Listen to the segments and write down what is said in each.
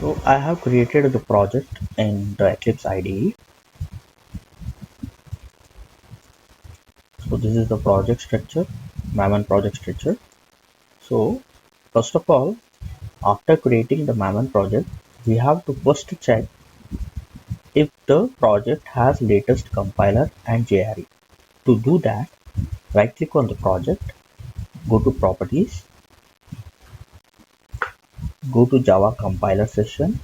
So I have created the project in the Eclipse IDE. So this is the project structure, Maven project structure. So first of all, after creating the Maven project, we have to first check if the project has latest compiler and JRE. To do that, right click on the project, go to properties, go to Java compiler session.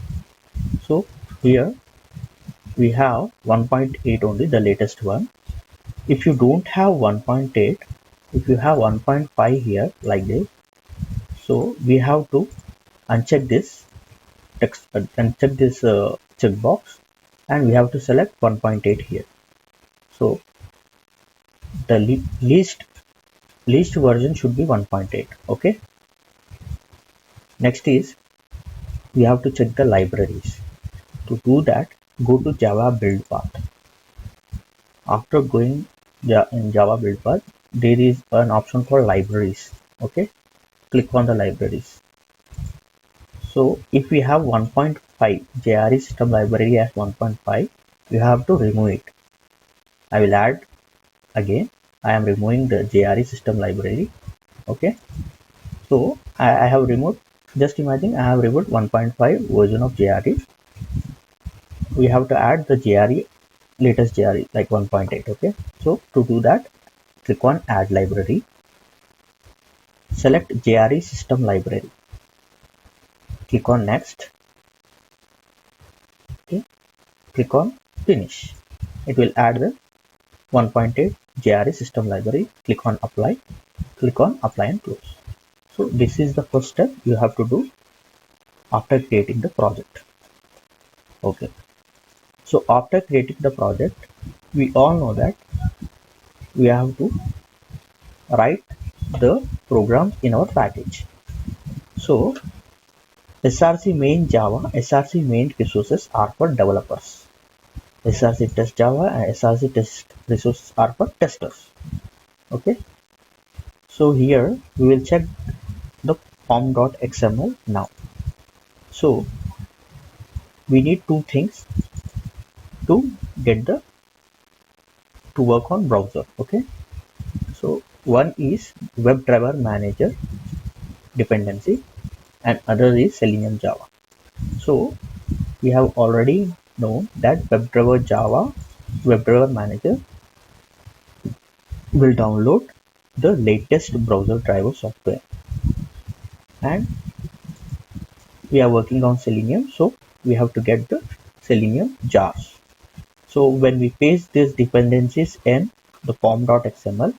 So here we have 1.8 only, the latest one. If you don't have 1.8, if you have 1.5 here like this, so we have to uncheck this text, uncheck this checkbox, and we have to select 1.8 here. So the least version should be 1.8. Okay. Next is we have to check the libraries. To do that, go to Java build path. After going in Java build path, there is an option for libraries. Okay, click on the libraries. So if we have 1.5, JRE system library as 1.5, you have to remove it. I will add again. I am removing the JRE system library. Okay, so I have removed. Just imagine I have removed 1.5 version of JRE. We have to add the JRE, latest JRE like 1.8. Okay, so to do that, click on add library, select JRE system library, click on next. Okay, click on finish. It will add the 1.8 JRE system library. Click on apply, click on apply and close. So this is the first step you have to do after creating the project. Okay, so after creating the project, we all know that we have to write the program in our package. So SRC main Java, SRC main resources are for developers. SRC test Java and SRC test resources are for testers. Okay, so here we will check the form.xml now. So we need two things to get the to work on browser. Okay, so one is webDriver manager dependency and other is Selenium Java. So we have already known that WebDriver Manager will download the latest browser driver software, and we are working on Selenium, so we have to get the Selenium jars. So when we paste these dependencies in the form.xml,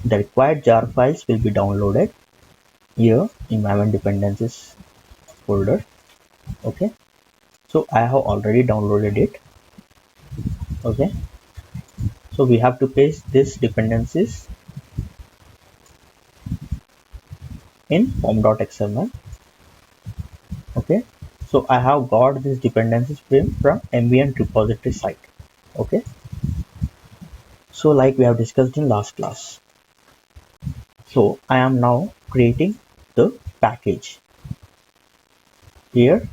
the required jar files will be downloaded here in Maven dependencies folder. Okay, so I have already downloaded it. Okay, so we have to paste these dependencies in form.xml. Okay, so I have got this dependencies from ambient repository site. Okay, so like we have discussed in last class, so I am now creating the package here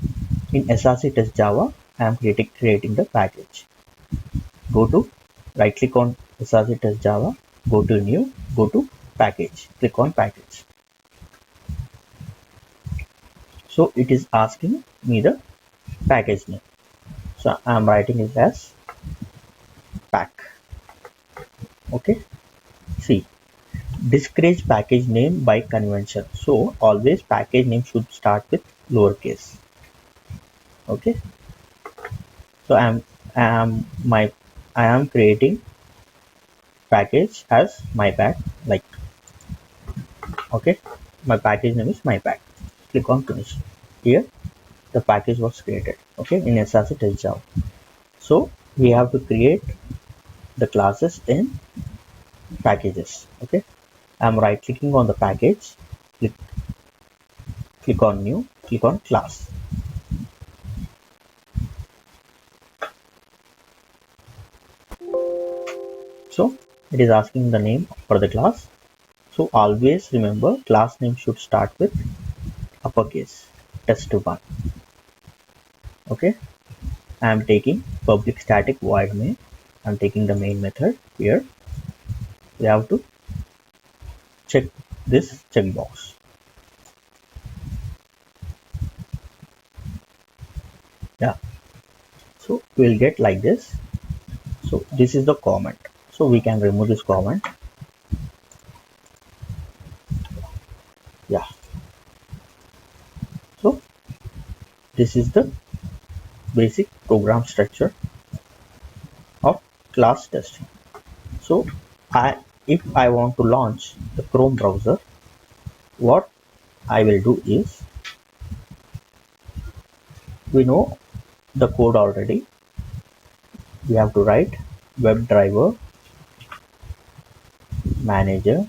in SRC test Java. I am creating the package. Go to right click on SRC test Java, go to new, go to package, click on package. So it is asking me the package name, so I am writing it as pack. Okay, see, discourage package name by convention, so always package name should start with lowercase. Okay, so I am creating package as my pack, like, okay, my package name is my pack. Click on finish. Here the package was created, okay, in SRC test Java. So we have to create the classes in packages. Okay, I'm right clicking on the package, click on new, click on class. So it is asking the name for the class. So always remember class name should start with uppercase test1. Okay, I am taking public static void main. I'm taking the main method here. We have to check this checkbox. Yeah, so we'll get like this. So this is the comment. So we can remove this comment. Yeah, so this is the basic program structure of class testing. So if I want to launch the Chrome browser, what I will do is, we know the code already. We have to write webDriver manager.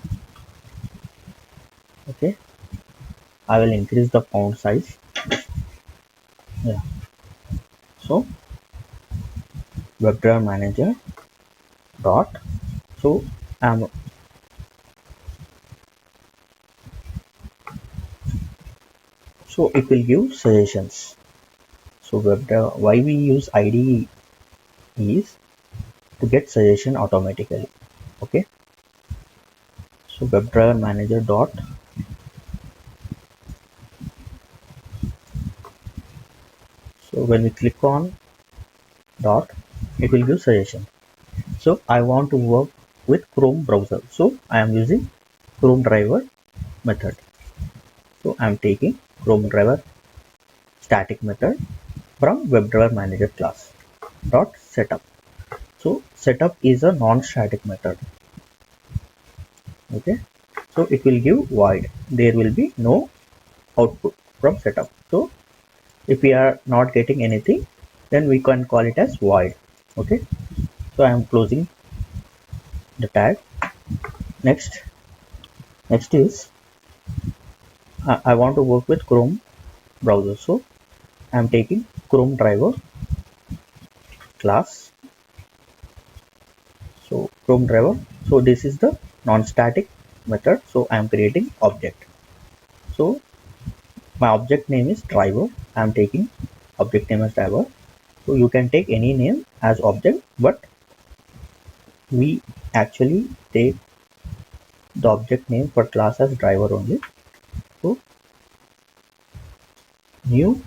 Okay, I will increase the font size. Yeah, so webDriver manager dot. So so it will give suggestions. So webDriver, why we use IDE is to get suggestion automatically. Okay, so webDriver manager dot. So when we click on dot, it will give suggestion. So I want to work with Chrome browser, so I am using Chrome driver method. So I am taking Chrome driver static method from webDriver manager class dot setup. So setup is a non-static method. Okay, so it will give void. There will be no output from setup. So if we are not getting anything, then we can call it as void. Okay, so I am closing the tag. Next is I want to work with Chrome browser, so I am taking Chrome driver class. So Chrome driver, so this is the non-static method, so I am creating object. So my object name is driver. I am taking object name as driver. So you can take any name as object, but we actually take the object name for class as driver only. So new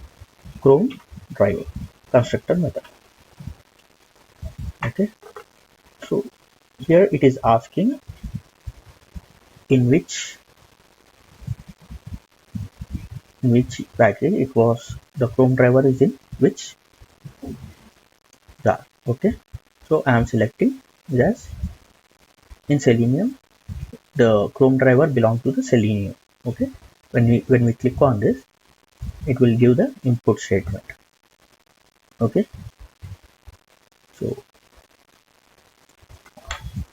Chrome driver constructor method. Okay, so here it is asking in which package it was, the Chrome driver is in which jar. Okay, so I am selecting yes. In Selenium, the Chrome driver belongs to the Selenium. Okay, when we click on this, it will give the input statement. Okay, so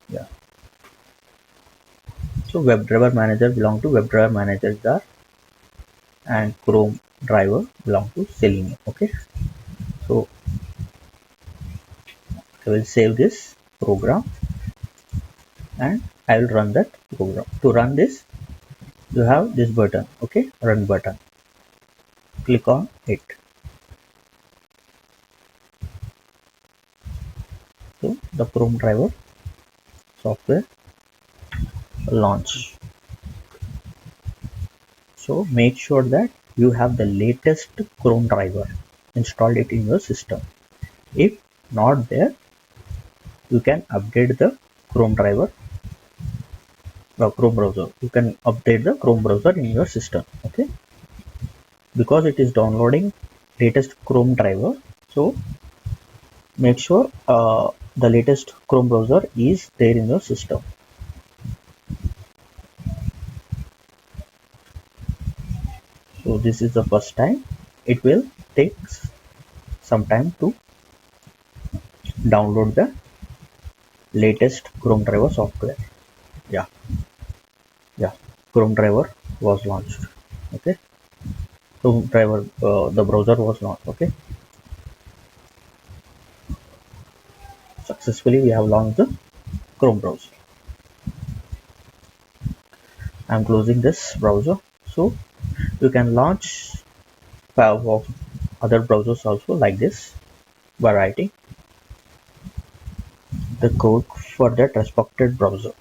yeah, so WebDriver manager belong to WebDriver manager jar, and Chrome driver belong to Selenium. Okay, so I will save this program and I will run that program. To run this, you have this button. Okay, run button. Click on it. So the Chrome driver software launch. So make sure that you have the latest Chrome driver installed it in your system. If not there, you can update the Chrome driver, Chrome browser. You can update the Chrome browser in your system. Okay, because it is downloading latest Chrome driver. So make sure the latest Chrome browser is there in your system. So this is the first time. It will take some time to download the latest Chrome driver software. Yeah, Chrome driver was launched. Okay, Chrome driver, the browser was launched. Okay, successfully we have launched the Chrome browser. I'm closing this browser. So You can launch of other browsers also like this by writing the code for that respected browser.